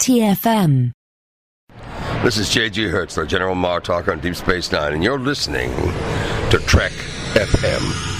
TFM. This is J.G. Hertzler, General Martok on Deep Space Nine, and you're listening to Trek FM.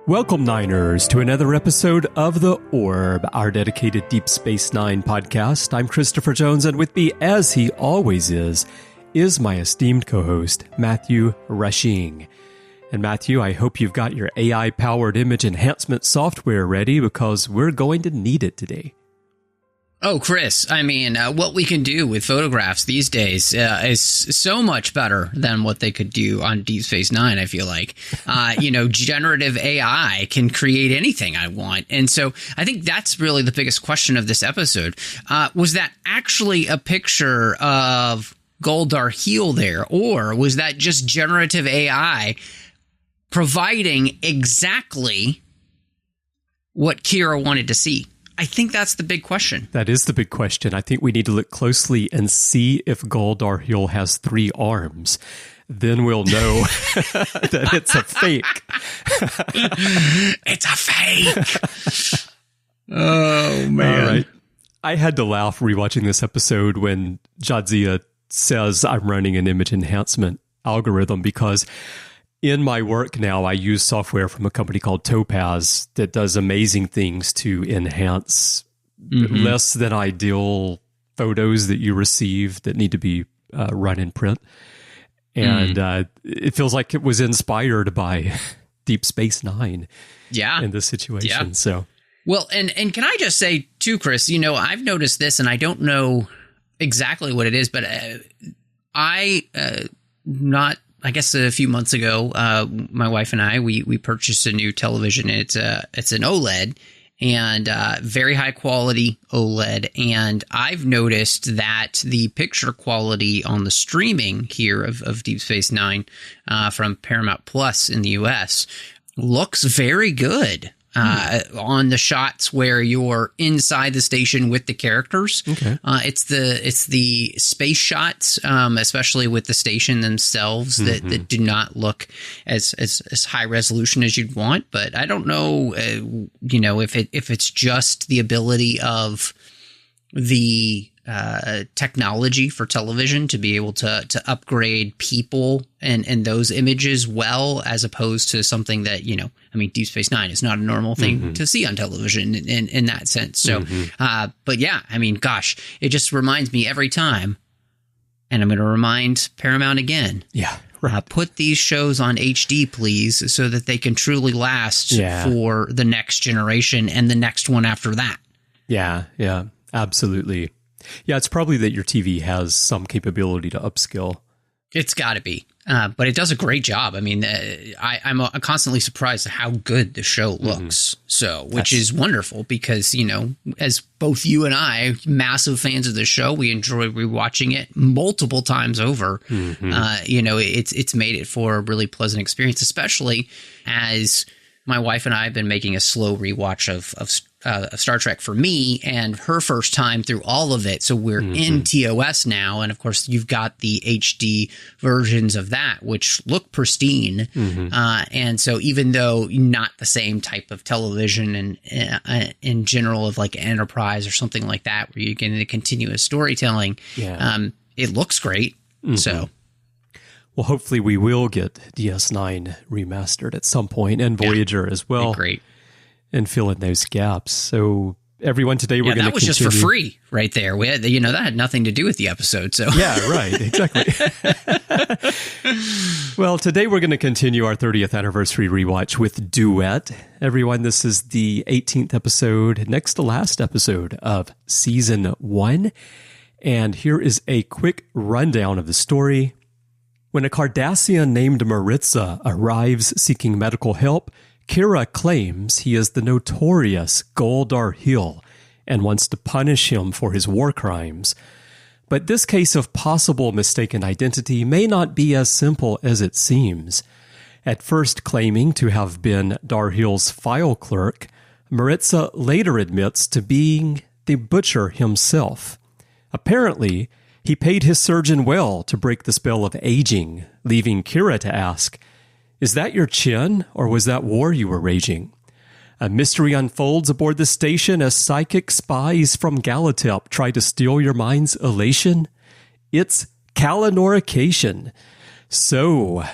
Welcome, Niners, to another episode of The Orb, our dedicated Deep Space Nine podcast. I'm Christopher Jones, and with me, as he always is my esteemed co-host, Matthew Rushing. And Matthew, I hope you've got your AI-powered image enhancement software ready, because we're going to need it today. Oh, Chris, I mean, what we can do with photographs these days is so much better than what they could do on Deep Space Nine, I feel like. Generative AI can create anything I want. And so I think that's really the biggest question of this episode. Was that actually a picture of Gul Darhe'el there, or was that just generative AI providing exactly what Kira wanted to see? I think that's the big question. That is the big question. I think we need to look closely and see if Gul Darhe'el has 3 arms. Then we'll know that it's a fake. It's a fake. Oh, man. All right. I had to laugh rewatching this episode when Jadzia says I'm running an image enhancement algorithm, because in my work now, I use software from a company called Topaz that does amazing things to enhance less than ideal photos that you receive that need to be run in print. And it feels like it was inspired by Deep Space Nine in this situation. Yeah. So, well, and can I just say too, Chris, I've noticed this, and I don't know exactly what it is, but I guess a few months ago, my wife and I, we purchased a new television. It's an OLED, and very high quality OLED. And I've noticed that the picture quality on the streaming here of Deep Space Nine from Paramount Plus in the US looks very good. On the shots where you're inside the station with the characters. Okay. It's the space shots, especially with the station themselves, that do not look as high resolution as you'd want. But I don't know, if it's just the ability of the technology for television to be able to upgrade people and those images well, as opposed to something that, Deep Space Nine is not a normal thing to see on television in that sense. So, but yeah, gosh, it just reminds me every time, and I'm going to remind Paramount again. Yeah. Right. Put these shows on HD, please, so that they can truly last for the next generation and the next one after that. Yeah, absolutely. Yeah, it's probably that your TV has some capability to upskill. It's got to be. But it does a great job. I'm constantly surprised at how good the show looks. Which is wonderful, because, as both you and I, massive fans of the show, we enjoy rewatching it multiple times over. It's made it for a really pleasant experience, especially as my wife and I have been making a slow rewatch of Star Trek for me, and her first time through all of it. So we're in TOS now. And of course, you've got the HD versions of that, which look pristine. And so even though not the same type of television and in general of like Enterprise or something like that, where you get into continuous storytelling, it looks great. So. Well, hopefully we will get DS9 remastered at some point, and Voyager as well. Great. And fill in those gaps. So everyone, today we're going to continue. That was just for free right there. We had, that had nothing to do with the episode. So yeah, right. Exactly. Well, today we're going to continue our 30th anniversary rewatch with Duet. Everyone, this is the 18th episode, next to last episode of season 1. And here is a quick rundown of the story. When a Cardassian named Marritza arrives seeking medical help, Kira claims he is the notorious Gul Darhe'el and wants to punish him for his war crimes. But this case of possible mistaken identity may not be as simple as it seems. At first claiming to have been Darhe'el's file clerk, Marritza later admits to being the butcher himself. Apparently, he paid his surgeon well to break the spell of aging, leaving Kira to ask, "Is that your chin, or was that war you were raging?" A mystery unfolds aboard the station as psychic spies from Gallitep try to steal your mind's elation. It's Kalla-Nohracation. So,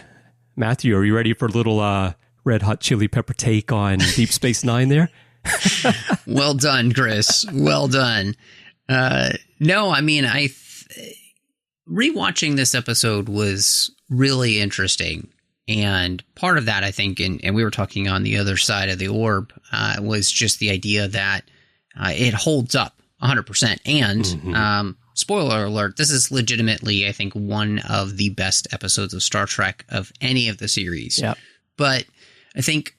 Matthew, are you ready for a little red hot chili pepper take on Deep Space Nine there? Well done, Chris. Well done. No, I mean, rewatching this episode was really interesting. And part of that, I think, and we were talking on the other side of the orb, was just the idea that it holds up 100%. And spoiler alert, this is legitimately, I think, one of the best episodes of Star Trek of any of the series. Yep. But I think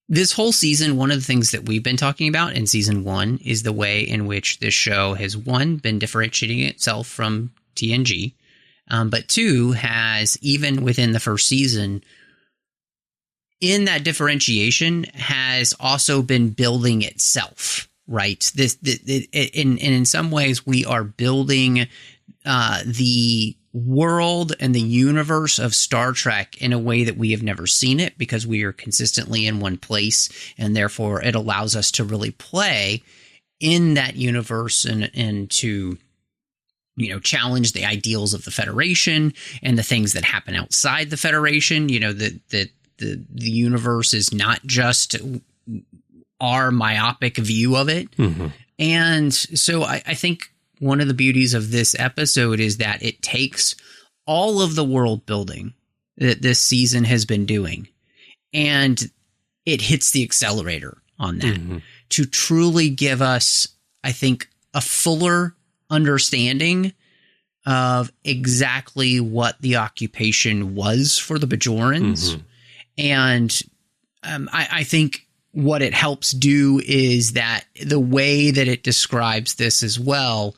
this whole season, one of the things that we've been talking about in season 1 is the way in which this show has, one, been differentiating itself from TNG. But 2, has, even within the first season, in that differentiation, has also been building itself, right? In some ways, we are building the world and the universe of Star Trek in a way that we have never seen it, because we are consistently in one place, and therefore it allows us to really play in that universe and to challenge the ideals of the Federation and the things that happen outside the Federation. That the universe is not just our myopic view of it. Mm-hmm. And so I think one of the beauties of this episode is that it takes all of the world building that this season has been doing, and it hits the accelerator on that to truly give us, I think, a fuller understanding of exactly what the occupation was for the Bajorans. And I think what it helps do is that the way that it describes this as well,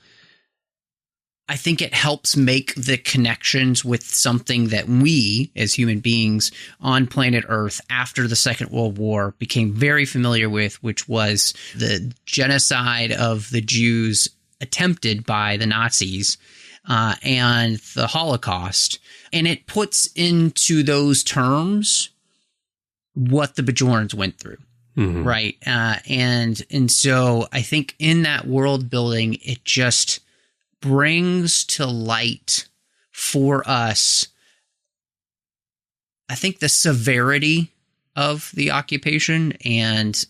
I think it helps make the connections with something that we, as human beings on planet Earth after the Second World War, became very familiar with, which was the genocide of the Jews attempted by the Nazis and the Holocaust. And it puts into those terms what the Bajorans went through. Right. And so I think in that world building, it just brings to light for us, I think, the severity of the occupation, and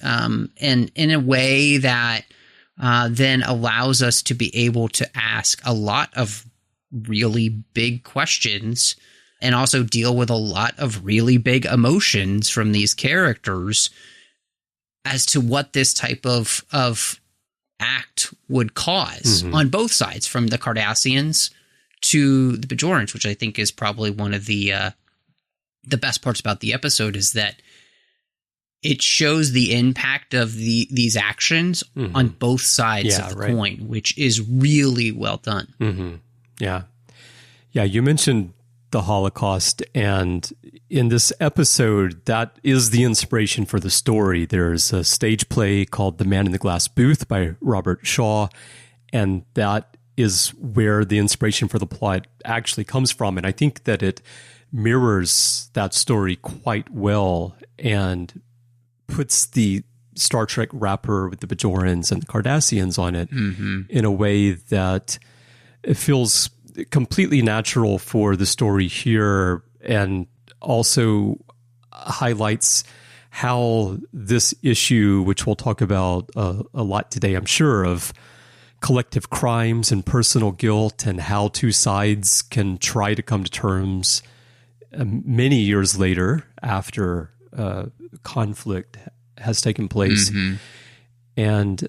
in a way that then allows us to be able to ask a lot of really big questions and also deal with a lot of really big emotions from these characters as to what this type of act would cause on both sides, from the Cardassians to the Bajorans, which I think is probably one of the best parts about the episode, is that it shows the impact of these actions on both sides of the coin, which is really well done. Yeah. You mentioned the Holocaust, and in this episode, that is the inspiration for the story. There's a stage play called The Man in the Glass Booth by Robert Shaw, and that is where the inspiration for the plot actually comes from. And I think that it mirrors that story quite well and puts the Star Trek wrapper with the Bajorans and the Cardassians on it in a way that it feels completely natural for the story here, and also highlights how this issue, which we'll talk about a lot today, I'm sure, of collective crimes and personal guilt, and how two sides can try to come to terms many years later after conflict has taken place. And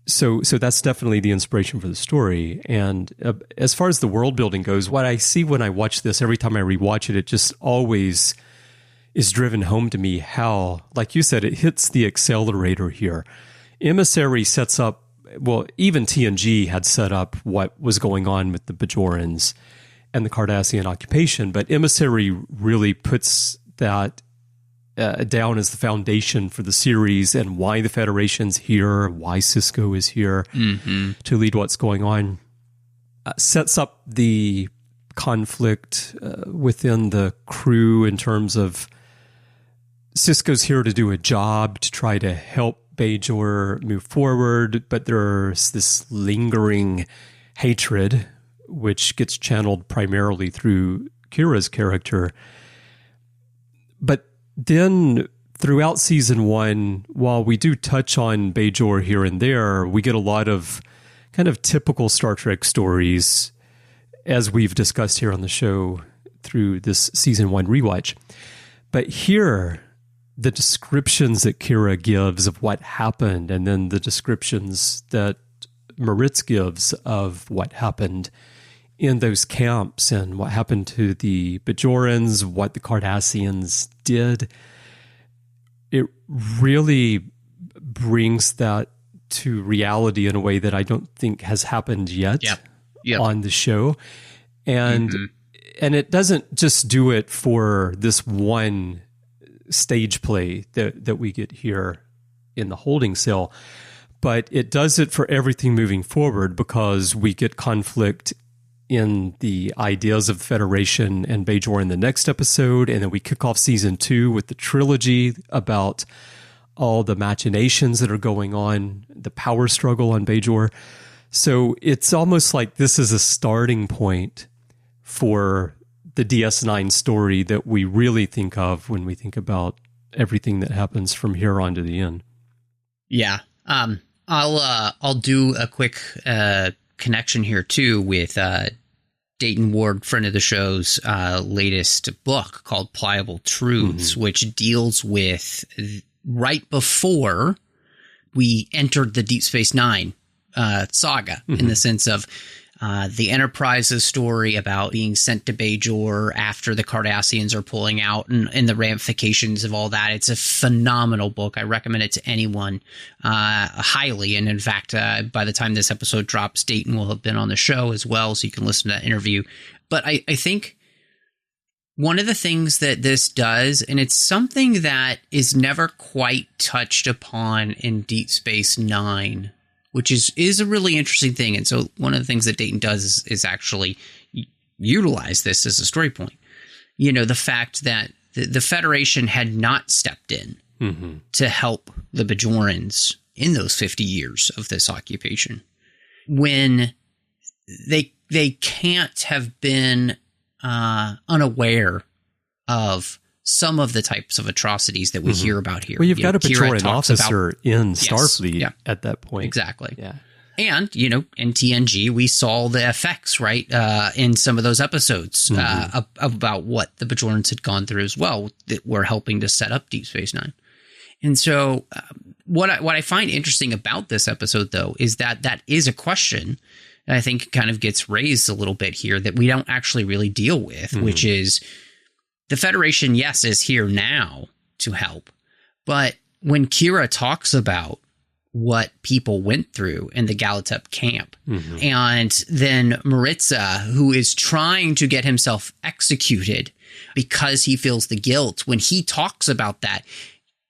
So that's definitely the inspiration for the story. And as far as the world building goes, what I see when I watch this, every time I rewatch it, it just always is driven home to me how, like you said, it hits the accelerator here. Emissary sets up, well, even TNG had set up what was going on with the Bajorans and the Cardassian occupation, but Emissary really puts that down as the foundation for the series and why the Federation's here, why Sisko is here to lead what's going on. Sets up the conflict within the crew in terms of Sisko's here to do a job to try to help Bajor move forward, but there's this lingering hatred, which gets channeled primarily through Kira's character. But then throughout season 1, while we do touch on Bajor here and there, we get a lot of kind of typical Star Trek stories, as we've discussed here on the show through this season 1 rewatch. But here, the descriptions that Kira gives of what happened, and then the descriptions that Marritza gives of what happened in those camps and what happened to the Bajorans, what the Cardassians did, it really brings that to reality in a way that I don't think has happened yet on the show. And and it doesn't just do it for this one stage play that we get here in the holding cell, but it does it for everything moving forward, because we get conflict in the ideas of the Federation and Bajor in the next episode, and then we kick off season 2 with the trilogy about all the machinations that are going on, the power struggle on Bajor. So it's almost like this is a starting point for the DS9 story that we really think of when we think about everything that happens from here on to the end. Yeah. I'll do a quick connection here too with Dayton Ward, friend of the show's latest book called Pliable Truths, which deals with right before we entered the Deep Space Nine saga, in the sense of the Enterprise's story about being sent to Bajor after the Cardassians are pulling out, and the ramifications of all that. It's a phenomenal book. I recommend it to anyone highly. And in fact, by the time this episode drops, Dayton will have been on the show as well, so you can listen to that interview. But I think one of the things that this does, and it's something that is never quite touched upon in Deep Space Nine, which is a really interesting thing. And so one of the things that Dayton does is actually utilize this as a story point. You know, the fact that the Federation had not stepped in to help the Bajorans in those 50 years of this occupation, when they can't have been unaware of some of the types of atrocities that we hear about here. Well, you've got a Bajoran officer in Starfleet at that point. Exactly. Yeah. And, you know, in TNG, we saw the effects, right, in some of those episodes about what the Bajorans had gone through as well, that were helping to set up Deep Space Nine. And so what I find interesting about this episode, though, is that is a question that I think kind of gets raised a little bit here that we don't actually really deal with, which is the Federation, yes, is here now to help. But when Kira talks about what people went through in the Gallitep camp, and then Marritza, who is trying to get himself executed because he feels the guilt, when he talks about that,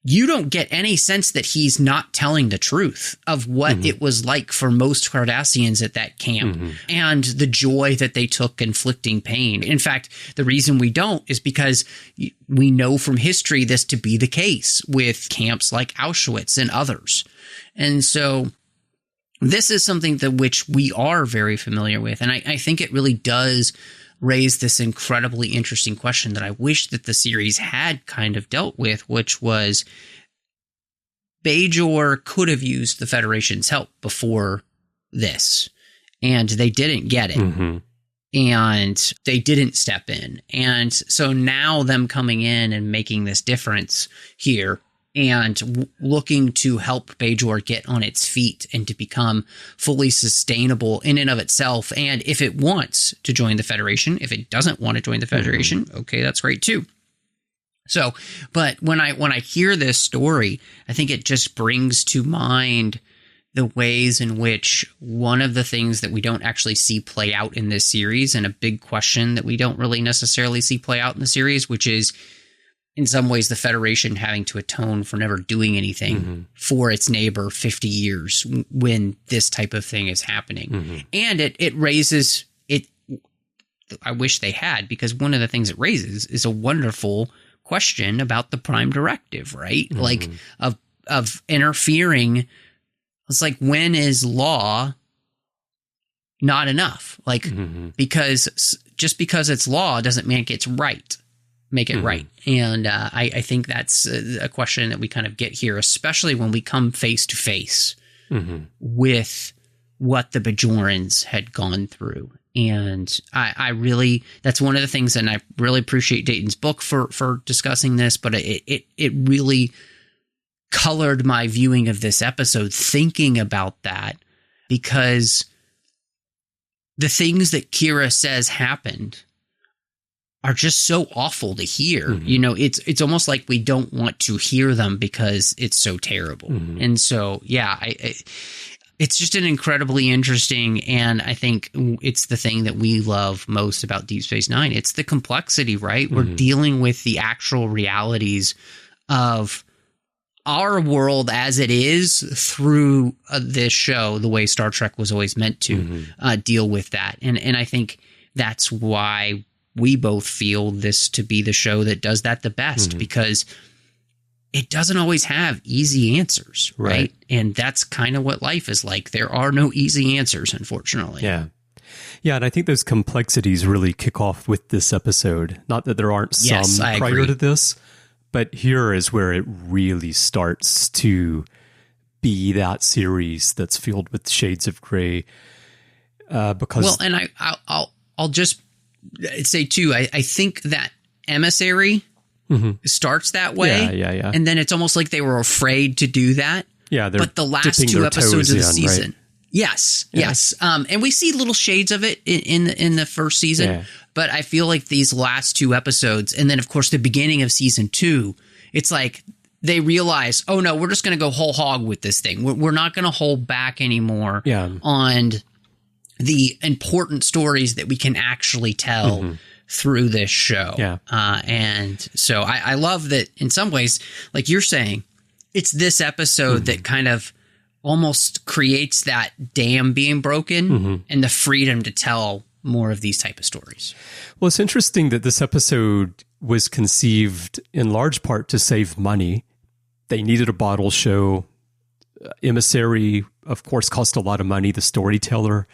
you don't get any sense that he's not telling the truth of what it was like for most Cardassians at that camp and the joy that they took inflicting pain. In fact, the reason we don't is because we know from history this to be the case with camps like Auschwitz and others. And so this is something that which we are very familiar with. And I think it really does raise this incredibly interesting question that I wish that the series had kind of dealt with, which was Bajor could have used the Federation's help before this, and they didn't get it. And they didn't step in. And so now them coming in and making this difference here and looking to help Bajor get on its feet and to become fully sustainable in and of itself. And if it wants to join the Federation, if it doesn't want to join the Federation, okay, that's great too. So, but when I hear this story, I think it just brings to mind the ways in which one of the things that we don't actually see play out in this series, and a big question that we don't really necessarily see play out in the series, which is in some ways the Federation having to atone for never doing anything for its neighbor 50 years when this type of thing is happening. And it raises it. I wish they had, because one of the things it raises is a wonderful question about the Prime Directive, right? Like of interfering. It's like, when is law not enough? Like, because just because it's law doesn't make it right. Make it right. And I think that's a question that we kind of get here, especially when we come face to face with what the Bajorans had gone through. And I really, that's one of the things, and I really appreciate Dayton's book for discussing this, but it really colored my viewing of this episode, thinking about that, because the things that Kira says happened are just so awful to hear. You know, it's almost like we don't want to hear them because it's so terrible. And so, yeah, it's just an incredibly interesting, and I think it's the thing that we love most about Deep Space Nine. It's the complexity, right? We're dealing with the actual realities of our world as it is through this show, the way Star Trek was always meant to deal with that. And I think that's why we both feel this to be the show that does that the best, because it doesn't always have easy answers, right? And that's kind of what life is like. There are no easy answers, unfortunately. Yeah. Yeah, and I think those complexities really kick off with this episode. Not that there aren't some prior to this, but here is where it really starts to be that series that's filled with shades of gray. Because, well, and I'll just say too, I think that Emissary starts that way. Yeah. And then it's almost like they were afraid to do that. Yeah, but the last two episodes of the season. Right? Yes. And we see little shades of it in the first season. Yeah. But I feel like these last two episodes, and then of course the beginning of season 2, it's like they realize, oh no, we're just going to go whole hog with this thing. We're not going to hold back anymore on the important stories that we can actually tell through this show. Yeah. And so I love that in some ways, like you're saying, it's this episode that kind of almost creates that dam being broken and the freedom to tell more of these type of stories. Well, it's interesting that this episode was conceived in large part to save money. They needed a bottle show. Emissary, of course, cost a lot of money. The storyteller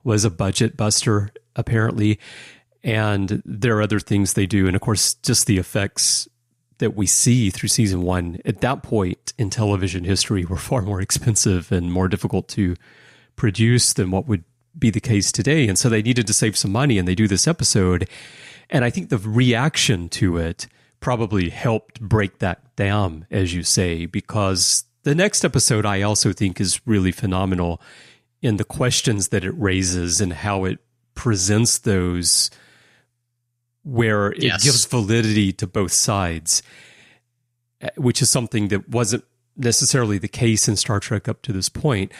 was a budget buster, apparently. And there are other things they do. And of course, just the effects that we see through season 1 at that point in television history were far more expensive and more difficult to produce than what would be the case today. And so they needed to save some money, and they do this episode. And I think the reaction to it probably helped break that down, as you say, because the next episode I also think is really phenomenal in the questions that it raises and how it presents those, where it gives validity to both sides, which is something that wasn't necessarily the case in Star Trek up to this point.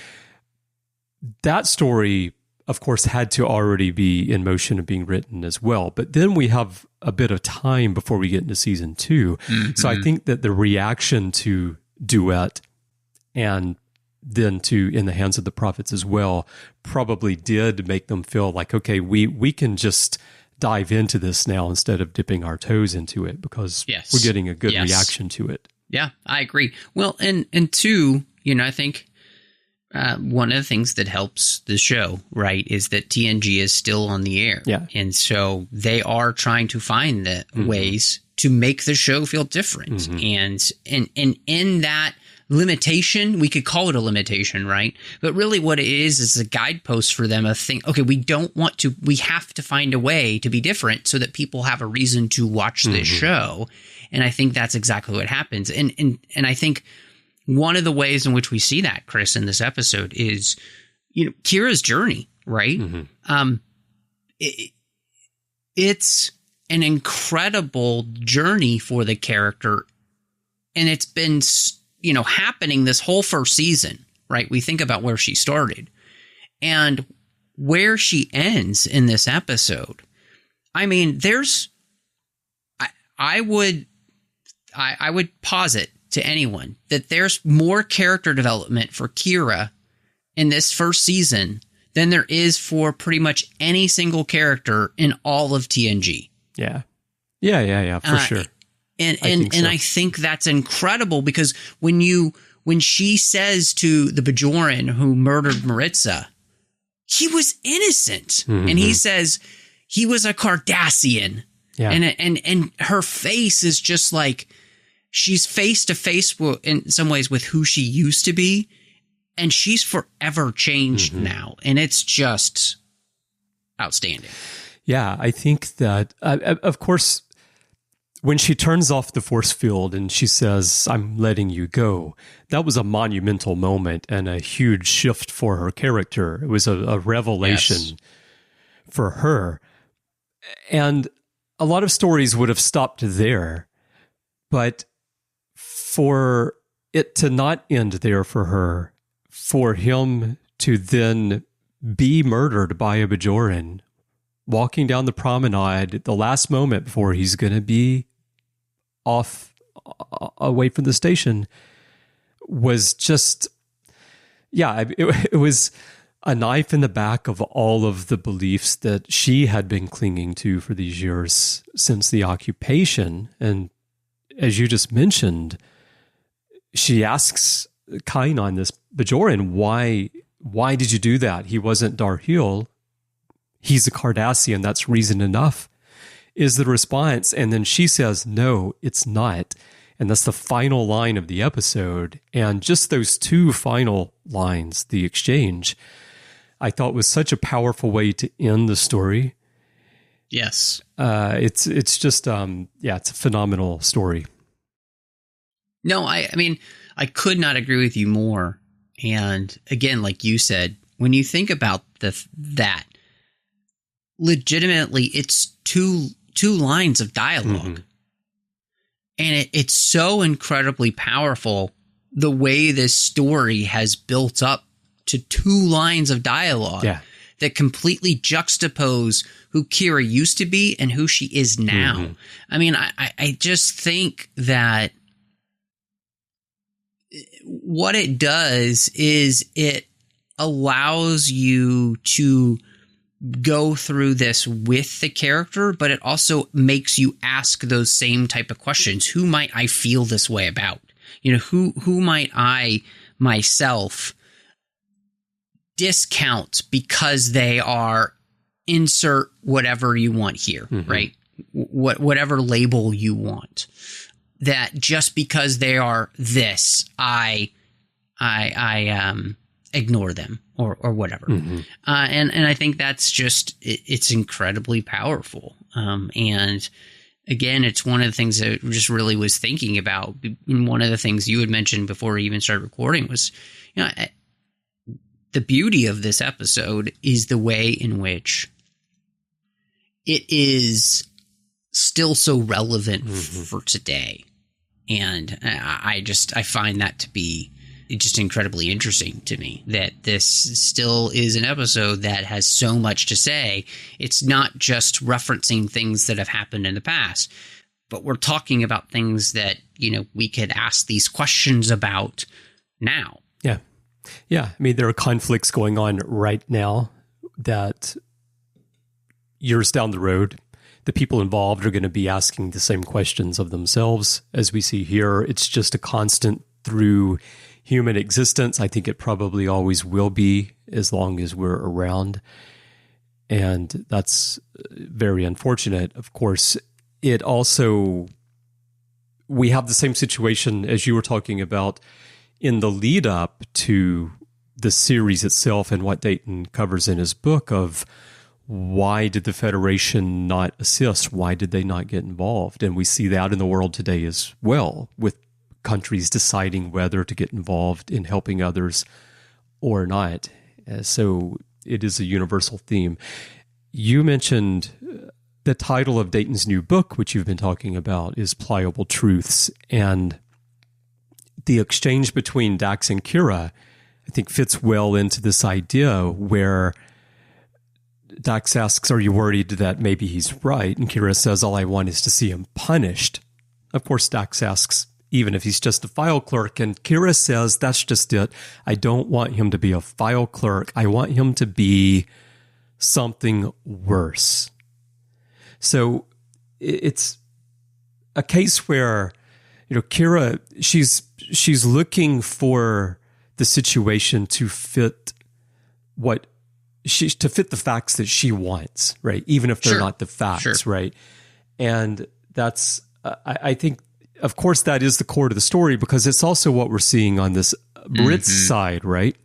That story, of course, had to already be in motion and being written as well. But then we have a bit of time before we get into season 2. So I think that the reaction to Duet and then to In the Hands of the Prophets as well probably did make them feel like, okay, we can just dive into this now instead of dipping our toes into it, because we're getting a good reaction to it. Yeah, I agree. Well, and two, I think one of the things that helps the show, right, is that TNG is still on the air. Yeah. And so they are trying to find the ways to make the show feel different. And in that limitation. We could call it a limitation, right? But really what it is a guidepost for them of think, okay, we have to find a way to be different so that people have a reason to watch this show. And I think that's exactly what happens. And I think one of the ways in which we see that, Chris, in this episode is, Kira's journey, right? It's an incredible journey for the character. And it's been, happening this whole first season, right? We think about where she started and where she ends in this episode. I mean, I would posit to anyone that there's more character development for Kira in this first season than there is for pretty much any single character in all of TNG. Yeah, for sure. I think that's incredible because when she says to the Bajoran who murdered Marritza, he was innocent, and he says he was a Cardassian, and her face is just like she's face to face in some ways with who she used to be, and she's forever changed now, and it's just outstanding. Yeah, I think that of course, when she turns off the force field and she says, "I'm letting you go," that was a monumental moment and a huge shift for her character. It was a revelation for her. And a lot of stories would have stopped there. But for it to not end there for her, for him to then be murdered by a Bajoran, walking down the promenade, the last moment before he's going to be off away from the station, was just, it was a knife in the back of all of the beliefs that she had been clinging to for these years since the occupation. And as you just mentioned, she asks Kainan, this Bajoran, why did you do that? He wasn't Darhe'el. He's a Cardassian. That's reason enough, is the response. And then she says, no, it's not. And that's the final line of the episode. And just those two final lines, the exchange, I thought was such a powerful way to end the story. Yes. It's just, it's a phenomenal story. No, I mean, I could not agree with you more. And again, like you said, when you think about that, legitimately, it's two lines of dialogue. And it's so incredibly powerful the way this story has built up to two lines of dialogue that completely juxtapose who Kira used to be and who she is now. I mean, I just think that what it does is it allows you to go through this with the character, but it also makes you ask those same type of questions. Who might I feel this way about? Who might I myself discount because they are insert whatever you want here, right? Whatever label you want. That just because they are this, I ignore them or whatever. And I think that's just, it's incredibly powerful. And again, it's one of the things that I just really was thinking about. And one of the things you had mentioned before we even started recording was, the beauty of this episode is the way in which it is still so relevant for today. And I find that to be just incredibly interesting to me, that this still is an episode that has so much to say. It's not just referencing things that have happened in the past, but we're talking about things that, we could ask these questions about now. Yeah. I mean, there are conflicts going on right now that years down the road, the people involved are going to be asking the same questions of themselves as we see here. It's just a constant through human existence. I think it probably always will be as long as we're around. And that's very unfortunate. Of course, it also, we have the same situation as you were talking about in the lead up to the series itself and what Dayton covers in his book of why did the Federation not assist? Why did they not get involved? And we see that in the world today as well, with countries deciding whether to get involved in helping others or not. So it is a universal theme. You mentioned the title of Dayton's new book, which you've been talking about, is Pliable Truths. And the exchange between Dax and Kira, I think, fits well into this idea where Dax asks, are you worried that maybe he's right? And Kira says, all I want is to see him punished. Of course, Dax asks, even if he's just a file clerk. And Kira says, that's just it. I don't want him to be a file clerk. I want him to be something worse. So it's a case where, Kira, she's looking for the situation to fit to fit the facts that she wants, right? Even if they're not the facts, right? And that's, I think, of course, that is the core to the story, because it's also what we're seeing on this Marritza side, right?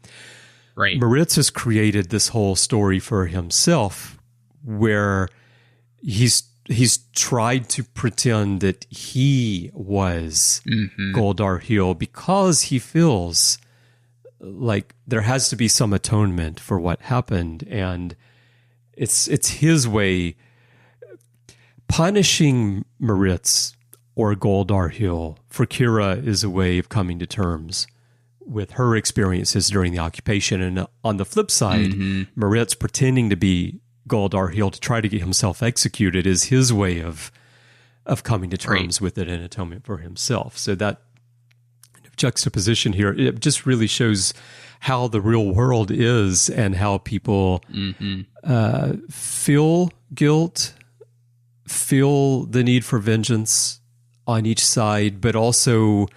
Right. Marritza's created this whole story for himself where he's tried to pretend that he was Gul Darhe'el because he feels like there has to be some atonement for what happened, and it's his way. Punishing Marritza or Gul Darhe'el for Kira is a way of coming to terms with her experiences during the occupation. And on the flip side, Marritza pretending to be Gul Darhe'el to try to get himself executed is his way of coming to terms with it and atonement for himself. So that juxtaposition here, it just really shows how the real world is and how people feel guilt, feel the need for vengeance on each side, but also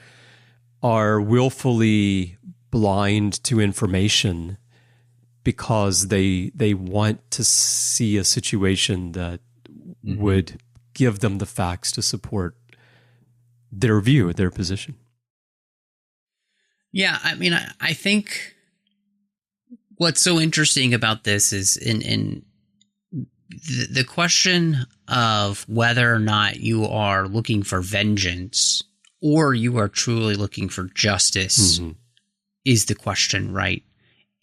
are willfully blind to information because they want to see a situation that would give them the facts to support their view, their position. Yeah, I mean, I think what's so interesting about this is in the question of whether or not you are looking for vengeance or you are truly looking for justice is the question, right?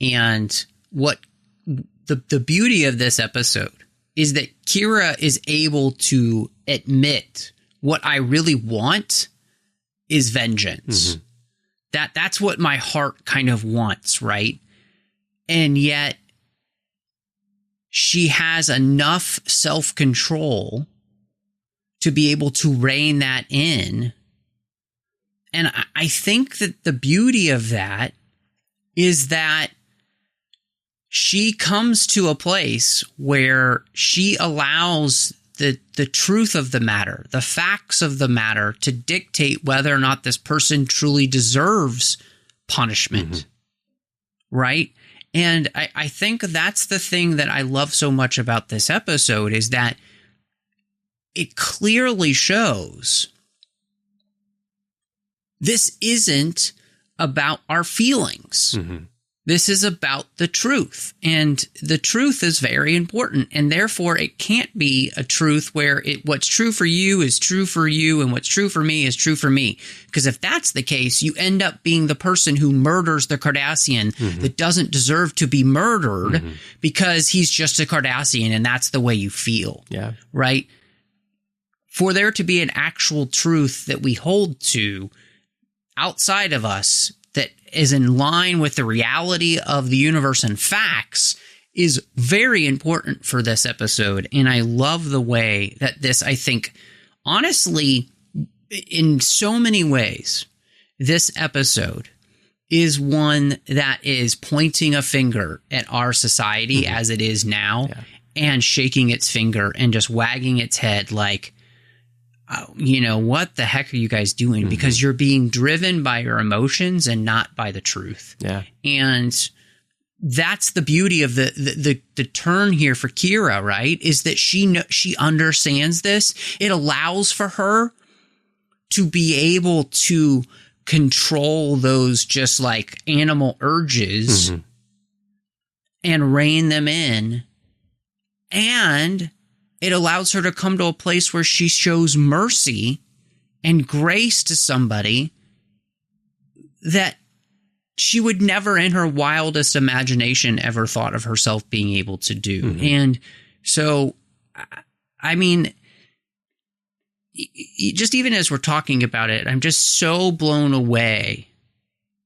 And what the beauty of this episode is that Kira is able to admit what I really want is vengeance. That's what my heart kind of wants, right? And yet she has enough self-control to be able to rein that in. And I think that the beauty of that is that she comes to a place where she allows the truth of the matter, the facts of the matter, to dictate whether or not this person truly deserves punishment, right? And I think that's the thing that I love so much about this episode is that it clearly shows this isn't about our feelings. This is about the truth, and the truth is very important, and therefore it can't be a truth where what's true for you is true for you and what's true for me is true for me. Because if that's the case, you end up being the person who murders the Cardassian that doesn't deserve to be murdered because he's just a Cardassian and that's the way you feel, right? For there to be an actual truth that we hold to outside of us that is in line with the reality of the universe and facts is very important for this episode. And I love the way that this, I think, honestly, in so many ways, this episode is one that is pointing a finger at our society as it is now and shaking its finger and just wagging its head like, what the heck are you guys doing? Because you're being driven by your emotions and not by the truth. And that's the beauty of the turn here for Kira, right? Is that she understands this. It allows for her to be able to control those just like animal urges and rein them in. And it allows her to come to a place where she shows mercy and grace to somebody that she would never in her wildest imagination ever thought of herself being able to do. And so, I mean, just even as we're talking about it, I'm just so blown away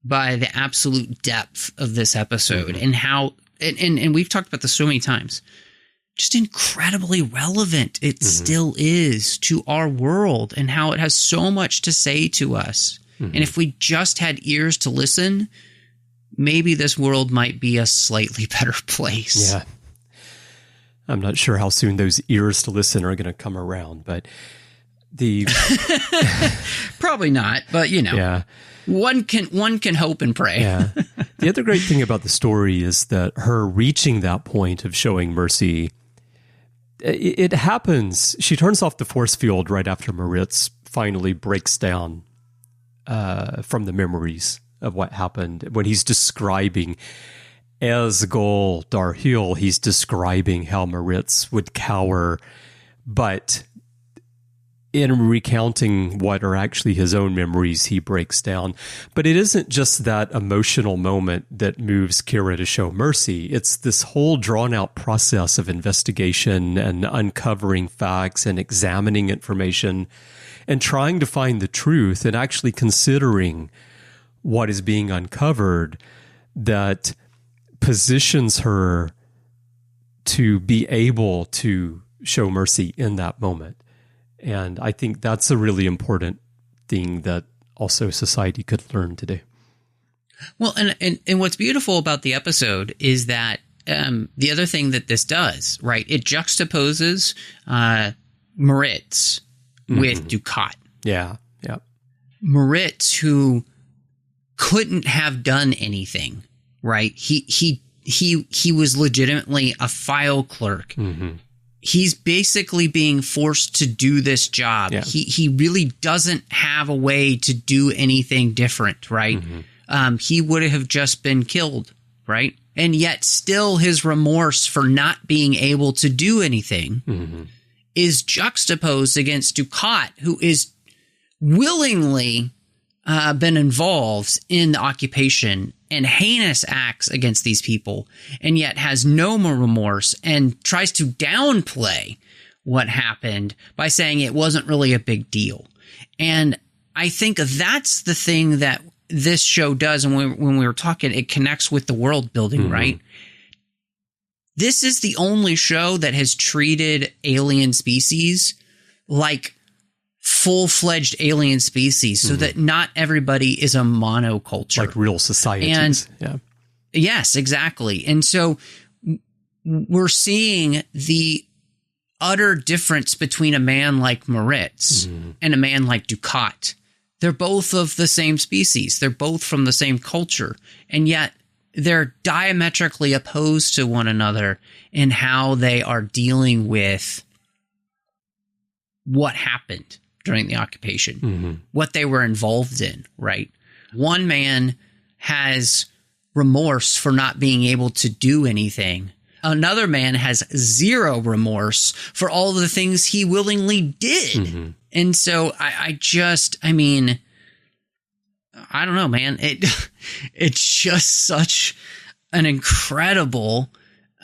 by the absolute depth of this episode and how, and we've talked about this so many times, just incredibly relevant it still is to our world and how it has so much to say to us. And if we just had ears to listen, maybe this world might be a slightly better place. Yeah. I'm not sure how soon those ears to listen are going to come around, but probably not, but one can hope and pray. Yeah. The other great thing about the story is that her reaching that point of showing mercy, it happens. She turns off the force field right after Marritza finally breaks down from the memories of what happened. When he's describing, as Gul Darhe'el, he's describing how Marritza would cower, but in recounting what are actually his own memories, he breaks down. But it isn't just that emotional moment that moves Kira to show mercy. It's this whole drawn-out process of investigation and uncovering facts and examining information and trying to find the truth and actually considering what is being uncovered that positions her to be able to show mercy in that moment. And I think that's a really important thing that also society could learn to do. Well, and what's beautiful about the episode is that the other thing that this does, right, it juxtaposes Marritza with Duet. Yeah. Marritza, who couldn't have done anything, right? He was legitimately a file clerk. He's basically being forced to do this job. Yeah. He really doesn't have a way to do anything different, right? He would have just been killed, right? And yet still his remorse for not being able to do anything is juxtaposed against Duet, who is willingly been involved in the occupation and heinous acts against these people, and yet has no more remorse and tries to downplay what happened by saying it wasn't really a big deal. And I think that's the thing that this show does. And when we were talking, it connects with the world building, right? This is the only show that has treated alien species like full-fledged alien species, so that not everybody is a monoculture. Like real societies. And, yes, exactly. And so we're seeing the utter difference between a man like Marritza and a man like Duet. They're both of the same species. They're both from the same culture. And yet they're diametrically opposed to one another in how they are dealing with what happened during the occupation, what they were involved in, right? One man has remorse for not being able to do anything. Another man has zero remorse for all the things he willingly did. And so I mean, I don't know, man. It's just such an incredible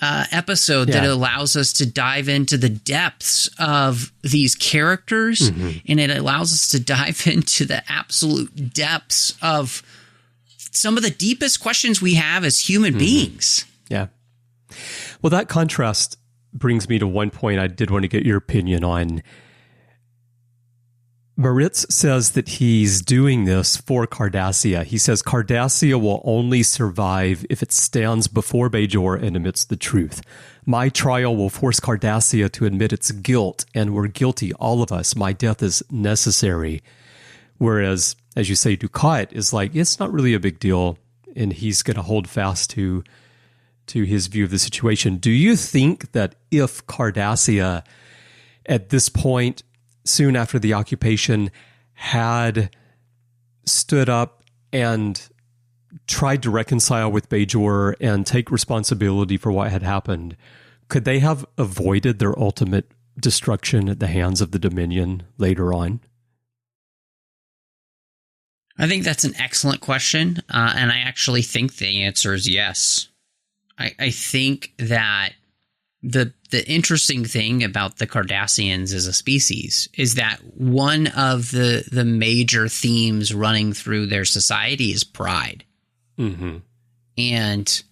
episode that allows us to dive into the depths of these characters, and it allows us to dive into the absolute depths of some of the deepest questions we have as human beings. Yeah. Well, that contrast brings me to one point I did want to get your opinion on. Marritza says that he's doing this for Cardassia. He says Cardassia will only survive if it stands before Bajor and admits the truth. My trial will force Cardassia to admit its guilt, and we're guilty, all of us. My death is necessary. Whereas, as you say, Duet is like, it's not really a big deal, and he's going to hold fast to his view of the situation. Do you think that if Cardassia, at this point, soon after the occupation, had stood up and tried to reconcile with Bajor and take responsibility for what had happened, could they have avoided their ultimate destruction at the hands of the Dominion later on? I think that's an excellent question, and I actually think the answer is yes. I think that the interesting thing about the Cardassians as a species is that one of the major themes running through their society is pride. Mm-hmm. And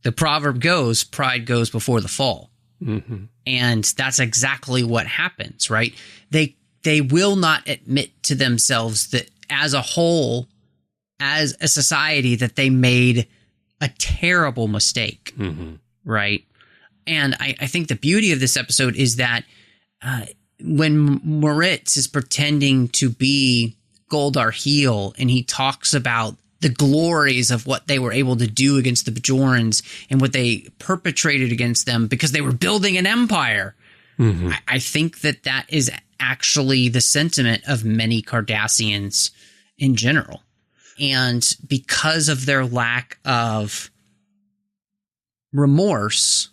the proverb goes, pride goes before the fall. Mm-hmm. And that's exactly what happens, right? They will not admit to themselves that as a whole, as a society, that they made a terrible mistake, Mm-hmm. right? And I think the beauty of this episode is that when Marritza is pretending to be Gul Darhe'el and he talks about the glories of what they were able to do against the Bajorans and what they perpetrated against them because they were building an empire. Mm-hmm. I think that is actually the sentiment of many Cardassians in general. And because of their lack of remorse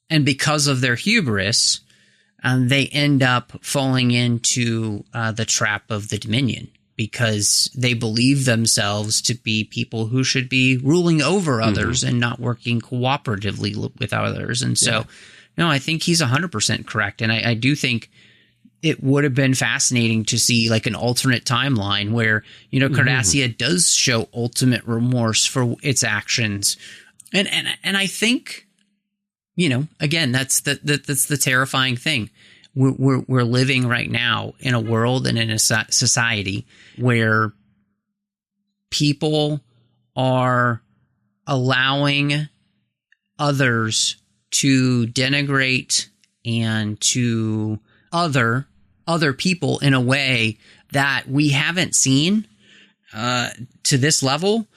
and because of their hubris, they end up falling into the trap of the Dominion because they believe themselves to be people who should be ruling over others and not working cooperatively with others. And so, no, I think he's 100% correct. And I do think it would have been fascinating to see like an alternate timeline where, Cardassia does show ultimate remorse for its actions. And I think, again, that's the terrifying thing. We're living right now in a world and in a society where people are allowing others to denigrate and to other people in a way that we haven't seen to this level,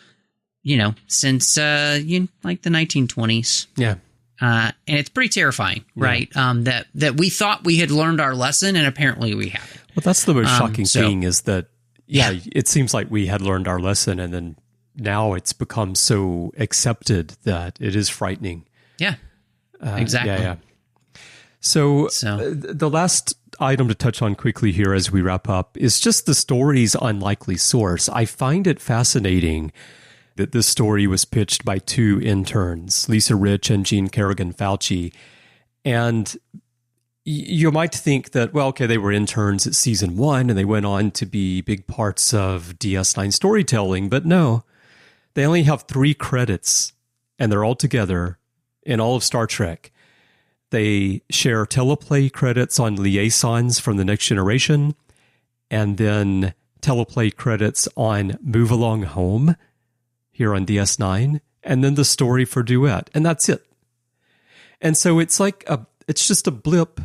since like the 1920s. Yeah. And it's pretty terrifying, right? That we thought we had learned our lesson, and apparently we haven't. Well, that's the most shocking thing is that, it seems like we had learned our lesson, and then now it's become so accepted that it is frightening. Yeah, exactly. Yeah. So the last item to touch on quickly here as we wrap up is just the story's unlikely source. I find it fascinating that this story was pitched by two interns, Lisa Rich and Gene Kerrigan-Fauci. And you might think that, well, okay, they were interns at season 1 and they went on to be big parts of DS9 storytelling. But no, they only have 3 credits and they're all together in all of Star Trek. They share teleplay credits on Liaisons from The Next Generation and then teleplay credits on Move Along Home here on DS9, and then the story for Duet, and that's it. And so it's like it's just a blip,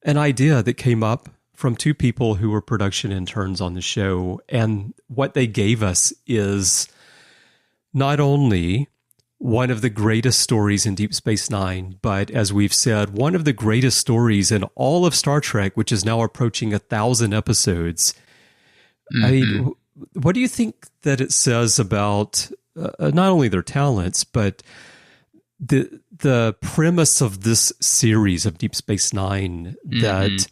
an idea that came up from 2 people who were production interns on the show, and what they gave us is not only one of the greatest stories in Deep Space Nine, but as we've said, one of the greatest stories in all of Star Trek, which is now approaching 1,000 episodes. Mm-hmm. I mean, what do you think that it says about not only their talents, but the premise of this series of Deep Space Nine, that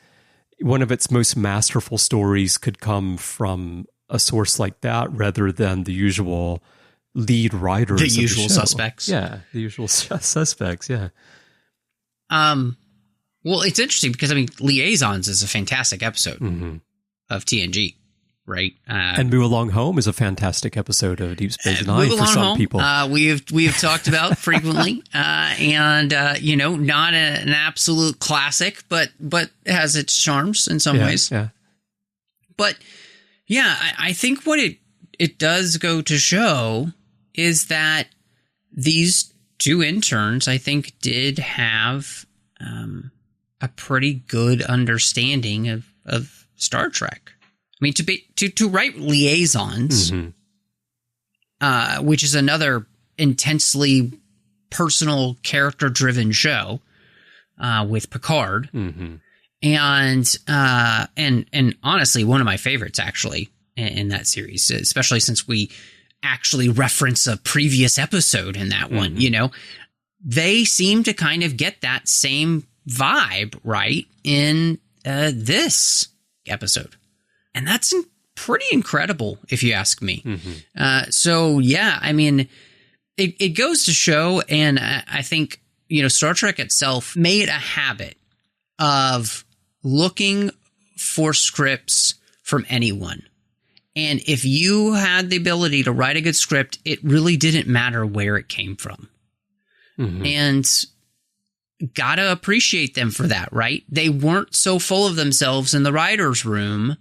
one of its most masterful stories could come from a source like that rather than the usual lead writers, the usual suspects? Yeah, the usual suspects. Yeah. Well, it's interesting because Liaisons is a fantastic episode of TNG. Right, and Move Along Home is a fantastic episode of Deep Space Nine for some people. We have talked about frequently, and not an absolute classic, but has its charms in some ways. Yeah, but I think what it does go to show is that these 2 interns, I think, did have a pretty good understanding of Star Trek. I mean, to write Liaisons, which is another intensely personal, character-driven show with Picard, and honestly, one of my favorites actually in that series, especially since we actually reference a previous episode in that one. You know, they seem to kind of get that same vibe right in this episode, and that's pretty incredible if you ask me. So yeah, I mean, it goes to show, and I think, you know, Star Trek itself made a habit of looking for scripts from anyone. And if you had the ability to write a good script, it really didn't matter where it came from. And gotta appreciate them for that, right? They weren't so full of themselves in the writer's room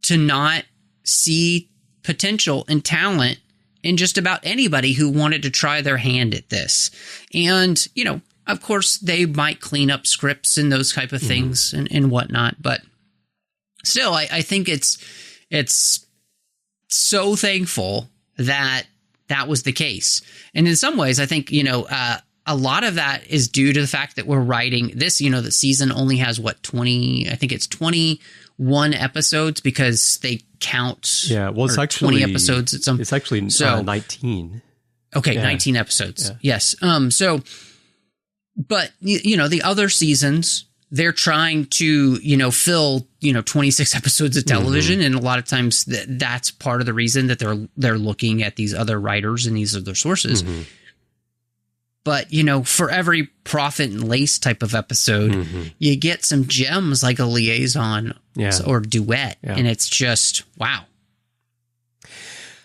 to not see potential and talent in just about anybody who wanted to try their hand at this. And, you know, of course, they might clean up scripts and those type of things and whatnot. But still, I think it's so thankful that that was the case. And in some ways, I think, you know, a lot of that is due to the fact that we're writing this, you know, the season only has 20, I think it's 21 episodes because they count. Yeah, well, it's actually 20 episodes at some. It's actually 19. Okay, yeah. 19 episodes. Yeah. Yes. So, but you know, the other seasons, they're trying to, you know, fill, you know, 26 episodes of television, and a lot of times that's part of the reason that they're looking at these other writers and these other sources. But, you know, for every profit and lace type of episode, you get some gems like a liaison or duet. Yeah. And it's just, wow.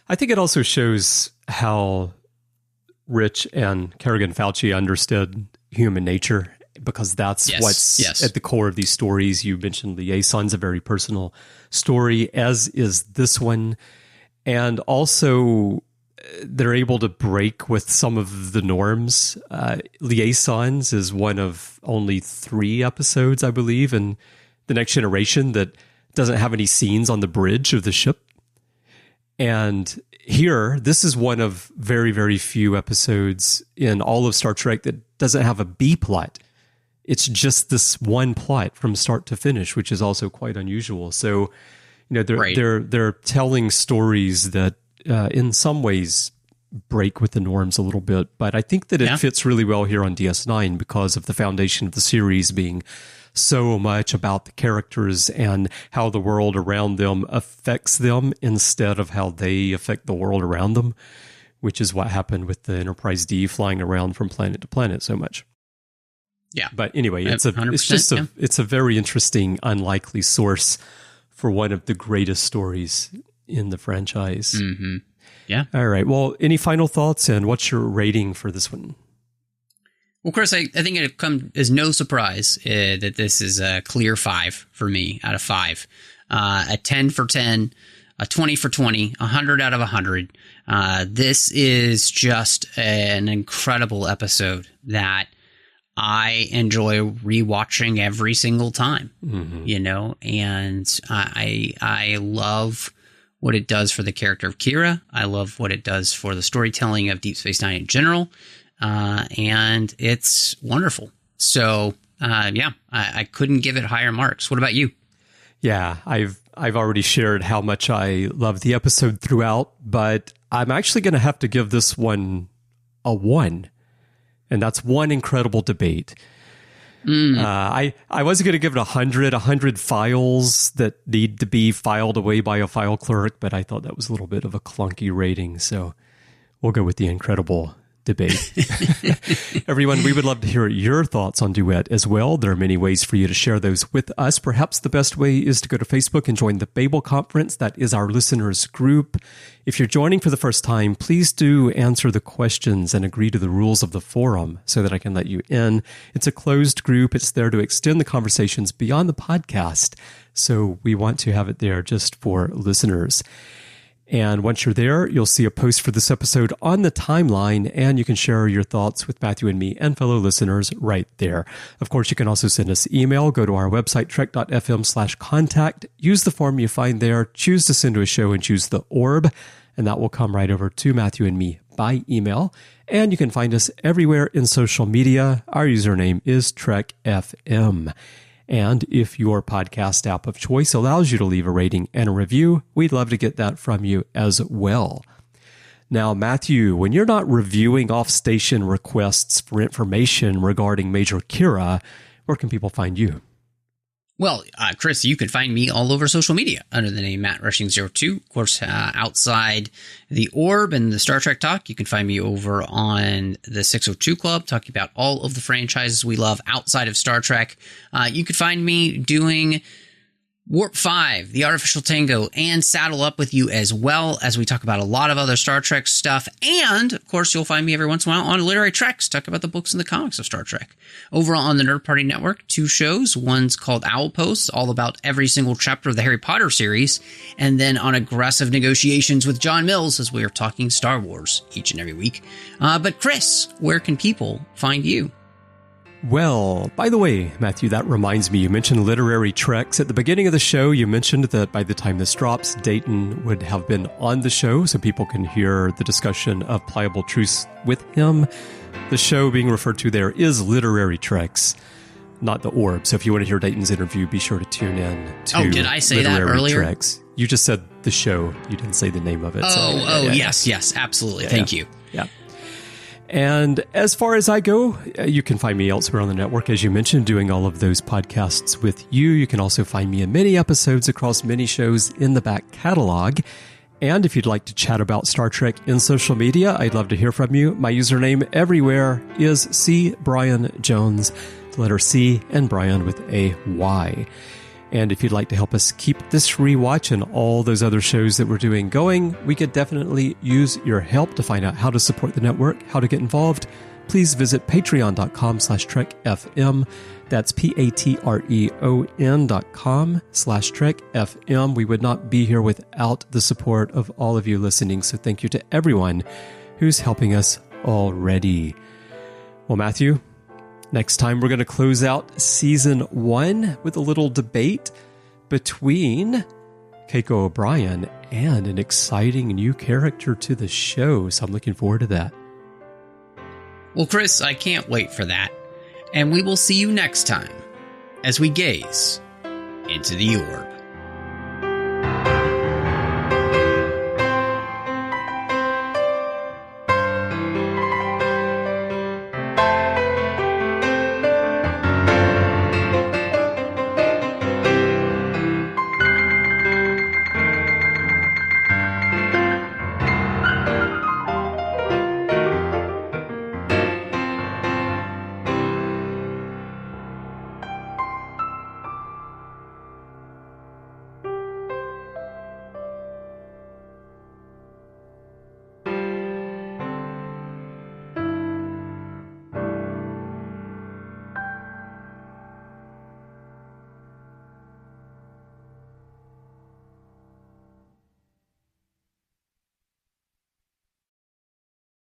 I think it also shows how Rich and Kerrigan Fauci understood human nature, because that's what's at the core of these stories. You mentioned Liaison's a very personal story, as is this one. And also, they're able to break with some of the norms. Liaisons is one of only 3 episodes, I believe, in The Next Generation that doesn't have any scenes on the bridge of the ship. And here, this is one of very, very few episodes in all of Star Trek that doesn't have a B plot. It's just this one plot from start to finish, which is also quite unusual. So, you know, they're telling stories that in some ways break with the norms a little bit, but I think that it fits really well here on DS9 because of the foundation of the series being so much about the characters and how the world around them affects them instead of how they affect the world around them, which is what happened with the Enterprise D flying around from planet to planet so much. Yeah. But anyway, it's a very interesting, unlikely source for one of the greatest stories in the franchise. Yeah. All right. Well, any final thoughts, and what's your rating for this one? Well, Chris, I think it come as no surprise that this is a clear 5 for me out of 5. A 10 for 10, a 20 for 20, 100 out of 100. This is just an incredible episode that I enjoy rewatching every single time, you know, and I love what it does for the character of Kira. I love what it does for the storytelling of Deep Space Nine in general. And it's wonderful. So, I couldn't give it higher marks. What about you? Yeah, I've already shared how much I love the episode throughout, but I'm actually going to have to give this one a 1. And that's one incredible debate. I wasn't going to give it 100 files that need to be filed away by a file clerk, but I thought that was a little bit of a clunky rating. So we'll go with the incredible debate. Everyone, we would love to hear your thoughts on Duet as well. There are many ways for you to share those with us. Perhaps the best way is to go to Facebook and join the Babel Conference. That is our listeners group. If you're joining for the first time, please do answer the questions and agree to the rules of the forum so that I can let you in. It's a closed group. It's there to extend the conversations beyond the podcast. So we want to have it there just for listeners. And once you're there, you'll see a post for this episode on the timeline, and you can share your thoughts with Matthew and me and fellow listeners right there. Of course, you can also send us email. Go to our website, trek.fm/contact. Use the form you find there. Choose to send to a show and choose the orb, and that will come right over to Matthew and me by email. And you can find us everywhere in social media. Our username is TrekFM. And if your podcast app of choice allows you to leave a rating and a review, we'd love to get that from you as well. Now, Matthew, when you're not reviewing off-station requests for information regarding Major Kira, where can people find you? Well, Chris, you can find me all over social media under the name Matt Rushing02. Of course, outside the Orb and the Star Trek Talk, you can find me over on the 602 Club, talking about all of the franchises we love outside of Star Trek. You can find me doing Warp 5, The Artificial Tango, and Saddle Up with you, as well as we talk about a lot of other Star Trek stuff. And, of course, you'll find me every once in a while on Literary Treks, talk about the books and the comics of Star Trek. Over on the Nerd Party Network, 2 shows. One's called Owl Posts, all about every single chapter of the Harry Potter series. And then on Aggressive Negotiations with John Mills, as we are talking Star Wars each and every week. But Chris, where can people find you? Well, by the way, Matthew, that reminds me, you mentioned Literary Treks. At the beginning of the show, you mentioned that by the time this drops, Dayton would have been on the show so people can hear the discussion of Pliable Truths with him. The show being referred to there is Literary Treks, not the Orb. So if you want to hear Dayton's interview, be sure to tune in to Oh, did I say Literary that earlier? Treks. You just said the show. You didn't say the name of it. Yes, absolutely. Thank you. Yeah. And as far as I go, you can find me elsewhere on the network, as you mentioned, doing all of those podcasts with you. You can also find me in many episodes across many shows in the back catalog. And if you'd like to chat about Star Trek in social media, I'd love to hear from you. My username everywhere is C. Bryan Jones, the letter C and Bryan with a Y. And if you'd like to help us keep this rewatch and all those other shows that we're doing going, we could definitely use your help. To find out how to support the network, how to get involved, please visit patreon.com/trekfm. That's patreon.com/trekfm. We would not be here without the support of all of you listening. So thank you to everyone who's helping us already. Well, Matthew, next time, we're going to close out Season 1 with a little debate between Keiko O'Brien and an exciting new character to the show. So I'm looking forward to that. Well, Chris, I can't wait for that. And we will see you next time as we gaze into the Orb.